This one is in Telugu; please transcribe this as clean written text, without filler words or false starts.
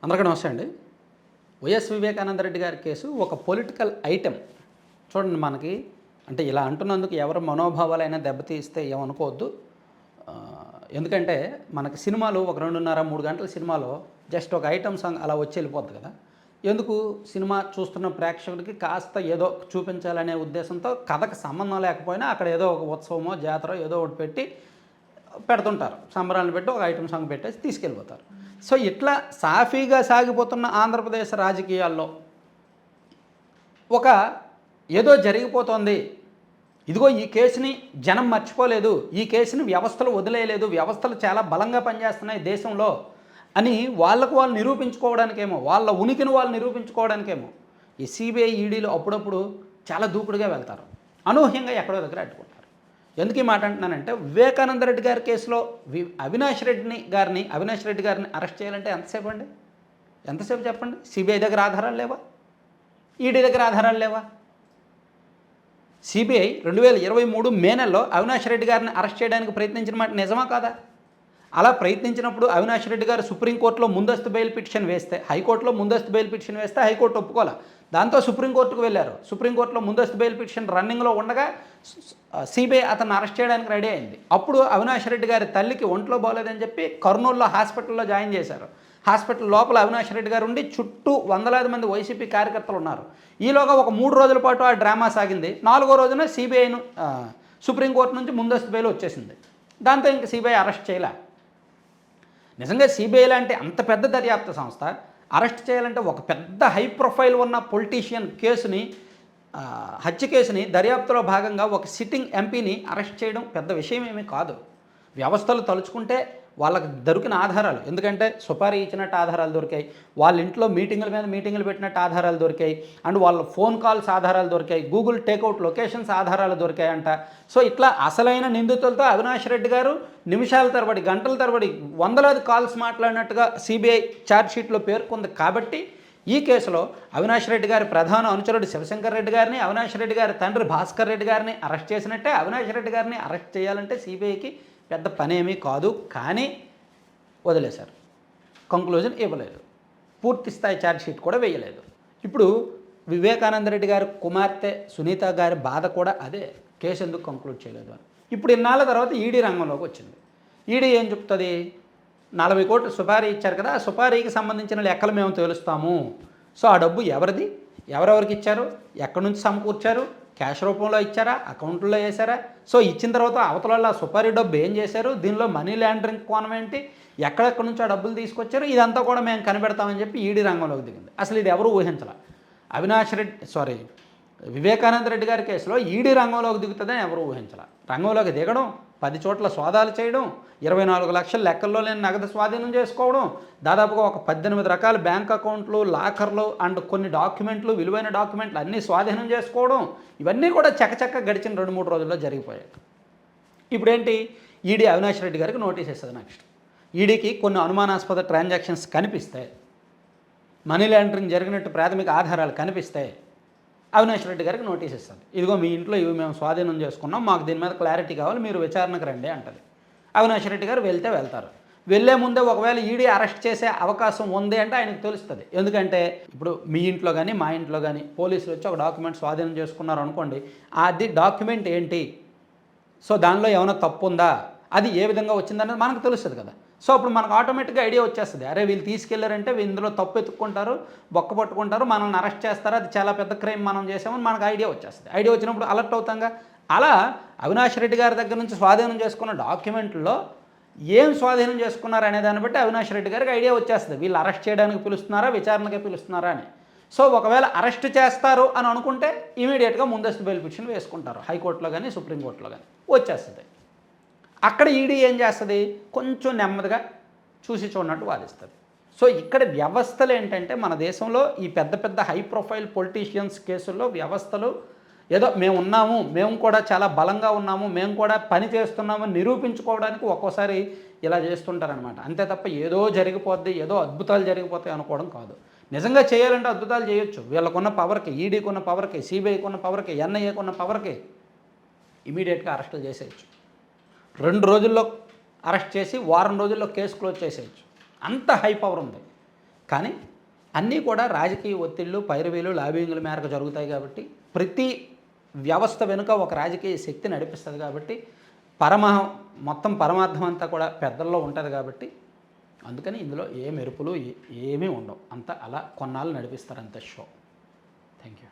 అందరికీ నమస్తే అండి. వైఎస్ వివేకానంద రెడ్డి గారి కేసు ఒక పొలిటికల్ ఐటెం. చూడండి మనకి అంటే ఇలా అంటున్నందుకు ఎవరి మనోభావాలైనా దెబ్బతీస్తే ఏమనుకోవద్దు. ఎందుకంటే మనకి సినిమాలు ఒక 2:30, 3 గంటల సినిమాలో జస్ట్ ఒక ఐటెం సాంగ్ అలా వచ్చి వెళ్ళిపోద్ది కదా. ఎందుకు సినిమా చూస్తున్న ప్రేక్షకుడికి కాస్త ఏదో చూపించాలనే ఉద్దేశంతో కథకు సంబంధం లేకపోయినా అక్కడ ఏదో ఒక ఉత్సవమో జాతర ఏదో ఒకటి పెట్టి పెడుతుంటారు. సంబరాలను పెట్టి ఒక ఐటెం సాంగ్ పెట్టేసి తీసుకెళ్ళిపోతారు. సో ఇట్లా సాఫీగా సాగిపోతున్న ఆంధ్రప్రదేశ్ రాజకీయాల్లో ఒక ఏదో జరిగిపోతోంది, ఇదిగో ఈ కేసుని జనం మర్చిపోలేదు, ఈ కేసుని వ్యవస్థలు వదిలేయలేదు, వ్యవస్థలు చాలా బలంగా పనిచేస్తున్నాయి దేశంలో అని వాళ్ళకు వాళ్ళు నిరూపించుకోవడానికేమో, వాళ్ళ ఉనికిని వాళ్ళు నిరూపించుకోవడానికేమో ఈ సిబిఐ ఈడీలు అప్పుడప్పుడు చాలా దూకుడుగా వెళ్తారు, అనూహ్యంగా ఎక్కడో దగ్గర అడ్డుకుంటారు. ఎందుకు ఈ మాట అంటున్నానంటే, వివేకానంద రెడ్డి గారి కేసులో అవినాష్ రెడ్డి గారిని అరెస్ట్ చేయాలంటే ఎంతసేపు చెప్పండి. సిబిఐ దగ్గర ఆధారాలు లేవా? ఈడీ దగ్గర ఆధారాలు లేవా? సిబిఐ 2023 మే నెలలో అవినాష్ రెడ్డి గారిని అరెస్ట్ చేయడానికి ప్రయత్నించిన మాట నిజమా కాదా? అలా ప్రయత్నించినప్పుడు అవినాష్ రెడ్డి గారు సుప్రీంకోర్టులో ముందస్తు బెయిల్ పిటిషన్ వేస్తే, హైకోర్టులో ముందస్తు బెయిల్ పిటిషన్ వేస్తే హైకోర్టు ఒప్పుకోలే. దాంతో సుప్రీంకోర్టుకు వెళ్ళారు. సుప్రీంకోర్టులో ముందస్తు బెయిల్ పిటిషన్ రన్నింగ్లో ఉండగా సిబిఐ అతను అరెస్ట్ చేయడానికి రెడీ అయింది. అప్పుడు అవినాష్ రెడ్డి గారి తల్లికి ఒంట్లో బాగోలేదని చెప్పి కర్నూలులో హాస్పిటల్లో జాయిన్ చేశారు. హాస్పిటల్ లోపల అవినాష్ రెడ్డి గారు ఉండి చుట్టూ వందలాది మంది వైసీపీ కార్యకర్తలు ఉన్నారు. ఈలోగా ఒక 3 రోజుల పాటు ఆ డ్రామా సాగింది. 4వ రోజున సిబిఐను సుప్రీంకోర్టు నుంచి ముందస్తు బెయిల్ వచ్చేసింది. దాంతో ఇంక సిబిఐ అరెస్ట్ చేయలే. నిజంగా సిబిఐ లాంటి అంత పెద్ద దర్యాప్తు సంస్థ అరెస్ట్ చేయాలంటే ఒక పెద్ద హై ప్రొఫైల్ ఉన్న పొలిటీషియన్ కేసుని, హత్య కేసుని దర్యాప్తులో భాగంగా ఒక సిట్టింగ్ ఎంపీని అరెస్ట్ చేయడం పెద్ద విషయం ఏమీ కాదు. వ్యవస్థలు తలుచుకుంటే వాళ్ళకి దొరికిన ఆధారాలు, ఎందుకంటే సుపారీ ఇచ్చినట్టు ఆధారాలు దొరికాయి, వాళ్ళ ఇంట్లో మీటింగుల మీద మీటింగులు పెట్టినట్టు ఆధారాలు దొరికాయి, అండ్ వాళ్ళ ఫోన్ కాల్స్ ఆధారాలు దొరికాయి, గూగుల్ టేక్అవుట్ లొకేషన్స్ ఆధారాలు దొరికాయంట. సో ఇట్లా అసలైన నిందితులతో అవినాష్ రెడ్డి గారు నిమిషాల తరబడి, గంటల తరబడి, వందలాది కాల్స్ మాట్లాడినట్టుగా సిబిఐ ఛార్జ్షీట్లో పేర్కొంది. కాబట్టి ఈ కేసులో అవినాష్ రెడ్డి గారి ప్రధాన అనుచరుడు శివశంకర్ రెడ్డి గారిని, అవినాష్ రెడ్డి గారి తండ్రి భాస్కర్ రెడ్డి గారిని అరెస్ట్ చేసినట్టే అవినాష్ రెడ్డి గారిని అరెస్ట్ చేయాలంటే సిబిఐకి పెద్ద పనేమీ కాదు. కానీ వదిలేశారు, కంక్లూజన్ ఇవ్వలేదు, పూర్తి స్థాయి ఛార్జ్షీట్ కూడా వేయలేదు. ఇప్పుడు వివేకానంద రెడ్డి గారి కుమార్తె సునీత గారి బాధ కూడా అదే, కేసు ఎందుకు కంక్లూడ్ చేయలేదు అని. ఇప్పుడు ఇన్నాళ్ళ తర్వాత ఈడీ రంగంలోకి వచ్చింది. ఈడీ ఏం చెప్తుంది? 40 కోట్లు సుపారీ ఇచ్చారు కదా, ఆ సుపారీకి సంబంధించిన లెక్కలు మేము తెలుస్తాము. సో ఆ డబ్బు ఎవరిది, ఎవరెవరికి ఇచ్చారు, ఎక్కడి నుంచి సమకూర్చారు, క్యాష్ రూపంలో ఇచ్చారా, అకౌంట్లో వేశారా, సో ఇచ్చిన తర్వాత అవతల వాళ్ళు ఆ సుపారీ డబ్బు ఏం చేశారు, దీనిలో మనీ లాండరింగ్ కోణం ఏంటి, ఎక్కడెక్కడి నుంచి ఆ డబ్బులు తీసుకొచ్చారు, ఇదంతా కూడా మేము కనిపెడతామని చెప్పి ఈడీ రంగంలోకి దిగింది. అసలు ఇది ఎవరు ఊహించాల. వివేకానంద రెడ్డి గారి కేసులో ఈడీ రంగంలోకి దిగుతుందని ఎవరు ఊహించాల. రంగంలోకి దిగడం, 10 చోట్ల సోదాలు చేయడం, 24 లక్షల లెక్కల్లో లేని నగదు స్వాధీనం చేసుకోవడం, దాదాపుగా ఒక 18 రకాల బ్యాంక్ అకౌంట్లు, లాకర్లు అండ్ కొన్ని డాక్యుమెంట్లు, విలువైన డాక్యుమెంట్లు అన్నీ స్వాధీనం చేసుకోవడం, ఇవన్నీ కూడా చకచక్క గడిచిన 2-3 రోజుల్లో జరిగిపోయాయి. ఇప్పుడేంటి, ఈడీ అవినాష్ రెడ్డి గారికి నోటీస్ ఇస్తుంది. నెక్స్ట్ ఈడీకి కొన్ని అనుమానాస్పద ట్రాన్సాక్షన్స్ కనిపిస్తే, మనీ లాండరింగ్ జరిగినట్టు ప్రాథమిక ఆధారాలు కనిపిస్తే అవినాష్ రెడ్డి గారికి నోటీస్ ఇస్తుంది. ఇదిగో మీ ఇంట్లో ఇవి మేము స్వాధీనం చేసుకున్నాం, మాకు దీని మీద క్లారిటీ కావాలి, మీరు విచారణకు రండి అంటది. అవినాష్ రెడ్డి గారు వెళ్తారు. వెళ్ళే ముందే ఒకవేళ ఈడీ అరెస్ట్ చేసే అవకాశం ఉంది అంటే ఆయనకు తెలుస్తుంది. ఎందుకంటే ఇప్పుడు మీ ఇంట్లో కానీ మా ఇంట్లో కానీ పోలీసులు వచ్చి ఒక డాక్యుమెంట్ స్వాధీనం చేసుకున్నారు అనుకోండి, అది డాక్యుమెంట్ ఏంటి, సో దానిలో ఏమైనా తప్పు ఉందా, అది ఏ విధంగా వచ్చిందనేది మనకు తెలుస్తుంది కదా. సో అప్పుడు మనకు ఆటోమేటిక్గా ఐడియా వచ్చేస్తుంది, అరే వీళ్ళు తీసుకెళ్లారంటే ఇందులో తప్పు ఎత్తుక్కుంటారు, బొక్క పట్టుకుంటారు, మనల్ని అరెస్ట్ చేస్తారు, అది చాలా పెద్ద క్రైమ్ మనం చేసామని మనకు ఐడియా వచ్చేస్తుంది. ఐడియా వచ్చినప్పుడు అలర్ట్ అవుతాంగా. అలా అవినాష్ రెడ్డి గారి దగ్గర నుంచి స్వాధీనం చేసుకున్న డాక్యుమెంట్లో ఏం స్వాధీనం చేసుకున్నారు అనే దాన్ని బట్టి అవినాష్ రెడ్డి గారికి ఐడియా వచ్చేస్తుంది, వీళ్ళు అరెస్ట్ చేయడానికి పిలుస్తున్నారా, విచారణకి పిలుస్తున్నారా అని. సో ఒకవేళ అరెస్ట్ చేస్తారు అని అనుకుంటే ఇమీడియట్గా ముందస్తు బెయిల్ పిటిషన్ వేసుకుంటారు, హైకోర్టులో కానీ సుప్రీంకోర్టులో కానీ వచ్చేస్తుంది. అక్కడ ఈడీ ఏం చేస్తుంది, కొంచెం నెమ్మదిగా చూసి చూడనట్టు వాదిస్తుంది. సో ఇక్కడ వ్యవస్థలు ఏంటంటే, మన దేశంలో ఈ పెద్ద పెద్ద హై ప్రొఫైల్ పొలిటీషియన్స్ కేసుల్లో వ్యవస్థలు ఏదో మేము ఉన్నాము, మేము కూడా చాలా బలంగా ఉన్నాము, మేము కూడా పని చేస్తున్నామని నిరూపించుకోవడానికి ఒక్కోసారి ఇలా చేస్తుంటారనమాట. అంతే తప్ప ఏదో జరిగిపోద్ది, ఏదో అద్భుతాలు జరిగిపోతాయి అనుకోవడం కాదు. నిజంగా చేయాలంటే అద్భుతాలు చేయొచ్చు. వీళ్ళకున్న పవర్కి, ఈడీకి ఉన్న పవర్కి, సిబిఐకి ఉన్న పవర్కి, ఎన్ఐఏకి ఉన్న పవర్కి ఇమీడియట్గా అరెస్టులు చేసేయచ్చు. 2 రోజుల్లో అరెస్ట్ చేసి వారం రోజుల్లో కేసు క్లోజ్ చేసేయచ్చు. అంత హై పవర్ ఉంది. కానీ అన్నీ కూడా రాజకీయ ఒత్తిళ్ళు, పైరవీలు, లాబింగ్ల మేరకు జరుగుతాయి కాబట్టి ప్రతి వ్యవస్థ వెనుక ఒక రాజకీయ శక్తి నడిపిస్తుంది కాబట్టి మొత్తం పరమార్థం అంతా కూడా పెద్దల్లో ఉంటుంది కాబట్టి అందుకని ఇందులో ఏ మెరుపులు ఏమీ ఉండవు. అంతా అలా కొన్నాళ్ళు నడిపిస్తారు అంతే షో. Thank you.